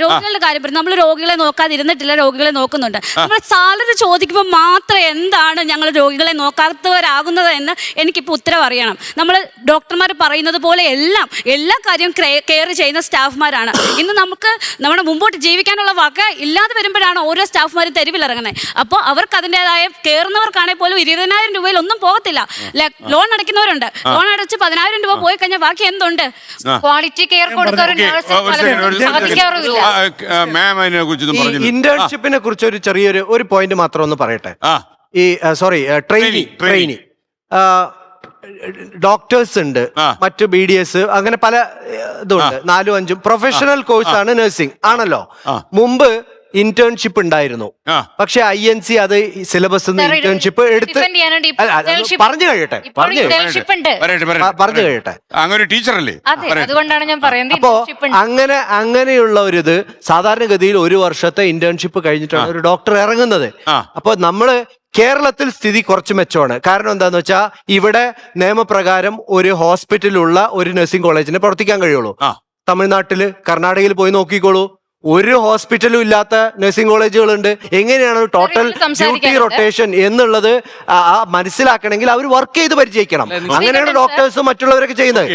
രോഗികളുടെ കാര്യം പറയും. നമ്മൾ രോഗികളെ നോക്കാതിരുന്നിട്ടില്ല, രോഗികളെ നോക്കുന്നുണ്ട്. നമ്മൾ സാലറി ചോദിക്കുമ്പോൾ മാത്രം എന്താണ് ഞങ്ങൾ രോഗികളെ നോക്കാത്തവരാകുന്നത് എന്ന് എനിക്കിപ്പോൾ ഉത്തരം അറിയണം. നമ്മൾ ഡോക്ടർമാർ പറയുന്നത് പോലെ എല്ലാ കാര്യവും കെയർ ചെയ്യുന്ന സ്റ്റാഫ്മാരാണ്. ഇന്ന് നമുക്ക് നമ്മുടെ മുമ്പോട്ട് ജീവിക്കാനുള്ള വക ഇല്ലാതെ വരുമ്പോഴാണ് ഓരോ സ്റ്റാഫ്മാരും തെരുവിലിറങ്ങുന്നത്. അപ്പോൾ അവർക്ക് അതിൻ്റെതായ കയറുന്നവർക്കാണെങ്കിൽ പോലും 20,000 രൂപയിൽ ഒന്നും പോകത്തില്ല. ലോൺ അടയ്ക്കുന്നവരുണ്ട്, ലോൺ അടച്ച് 10,000 രൂപ പോയി കഴിഞ്ഞാൽ ബാക്കി എന്തുണ്ട്? ക്വാളിറ്റി കെയർ ഇന്റേൺഷിപ്പിനെ കുറിച്ച് ഒരു ചെറിയൊരു പോയിന്റ് മാത്രം ഒന്ന് പറയട്ടെ. ഈ ട്രെയിനി ഡോക്ടേഴ്സ് ഉണ്ട്, മറ്റു BDS, അങ്ങനെ പല ഇതുണ്ട്. 4-5 പ്രൊഫഷണൽ കോഴ്സാണ് നഴ്സിംഗ് ആണല്ലോ. മുമ്പ് ഇന്റേൺഷിപ്പ് ഉണ്ടായിരുന്നു, പക്ഷെ INC അത് സിലബസ് ഇന്റേൺഷിപ്പ് എടുത്ത് പറഞ്ഞു കഴിയട്ടെ. അങ്ങനെ ടീച്ചറല്ലേ, അതുകൊണ്ടാണ് ഞാൻ പറയുന്നത്. അപ്പോ അങ്ങനെയുള്ള ഒരു ഇത് സാധാരണഗതിയിൽ 1 വർഷത്തെ ഇന്റേൺഷിപ്പ് കഴിഞ്ഞിട്ടാണ് ഒരു ഡോക്ടർ ഇറങ്ങുന്നത്. അപ്പൊ നമ്മള് കേരളത്തിൽ സ്ഥിതി കുറച്ച് മെച്ചമാണ്. കാരണം എന്താന്ന് വെച്ചാൽ ഇവിടെ നിയമപ്രകാരം ഒരു ഹോസ്പിറ്റലുള്ള ഒരു നഴ്സിംഗ് കോളേജിന് പ്രവർത്തിക്കാൻ കഴിയുള്ളൂ. തമിഴ്നാട്ടില്, കർണാടകയിൽ പോയി നോക്കിക്കോളൂ, ഒരു ഹോസ്പിറ്റലും ഇല്ലാത്ത നഴ്സിംഗ് കോളേജുകളുണ്ട്. എങ്ങനെയാണ് ടോട്ടൽ ഡ്യൂട്ടി റൊട്ടേഷൻ എന്നുള്ളത് മനസ്സിലാക്കണമെങ്കിൽ അവർ വർക്ക് ചെയ്ത് പരിചയിക്കണം. അങ്ങനെയാണ് ഡോക്ടേഴ്സും മറ്റുള്ളവരൊക്കെ ചെയ്യുന്നത്.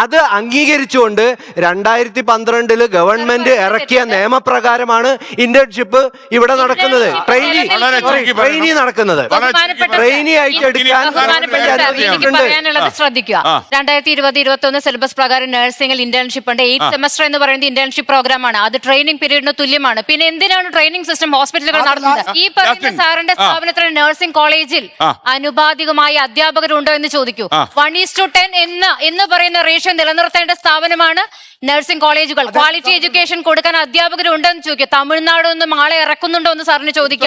അത് അംഗീകരിച്ചുകൊണ്ട് 2012 ഗവൺമെന്റ് ഇറക്കിയ നിയമപ്രകാരമാണ് ഇന്റേൺഷിപ്പ് ഇവിടെ നടക്കുന്നത്. ട്രെയിനി നടക്കുന്നത്. ട്രെയിനി ആയിട്ട് എടുക്കാൻ ശ്രദ്ധിക്കുക. 2020-21 സിലബസ് പ്രകാരം നഴ്സിംഗിൽ ഇന്റേൺഷിപ്പ് ഉണ്ട്. 8 സെമസ്റ്റർ എന്ന് പറയുന്നത് ഇന്റേൺഷിപ്പ് പ്രോഗ്രാം. അത് ട്രെയിനിങ് പീരീഡിന് തുല്യമാണ്. പിന്നെ എന്തിനാണ് ട്രെയിനിങ് സിസ്റ്റം ഹോസ്പിറ്റലുകൾ നടത്തുന്നത്? ഈ പറയുന്ന സാറിന്റെ സ്ഥാപനത്തിൽ നഴ്സിംഗ് കോളേജിൽ അനുപാതികമായ അധ്യാപകരുണ്ടോ എന്ന് ചോദിക്കൂ. 1:10 എന്ന് പറയുന്ന റേഷ്യോ നിലനിർത്തേണ്ട സ്ഥാപനമാണ് നഴ്സിംഗ് കോളേജുകൾ. ക്വാളിറ്റി എഡ്യൂക്കേഷൻ കൊടുക്കാൻ അധ്യാപകരുണ്ടെന്ന് ചോദിക്കുക. തമിഴ്നാട് നിന്നും ആളെ ഇറക്കുന്നുണ്ടോ എന്ന് സാറിന് ചോദിക്കാം.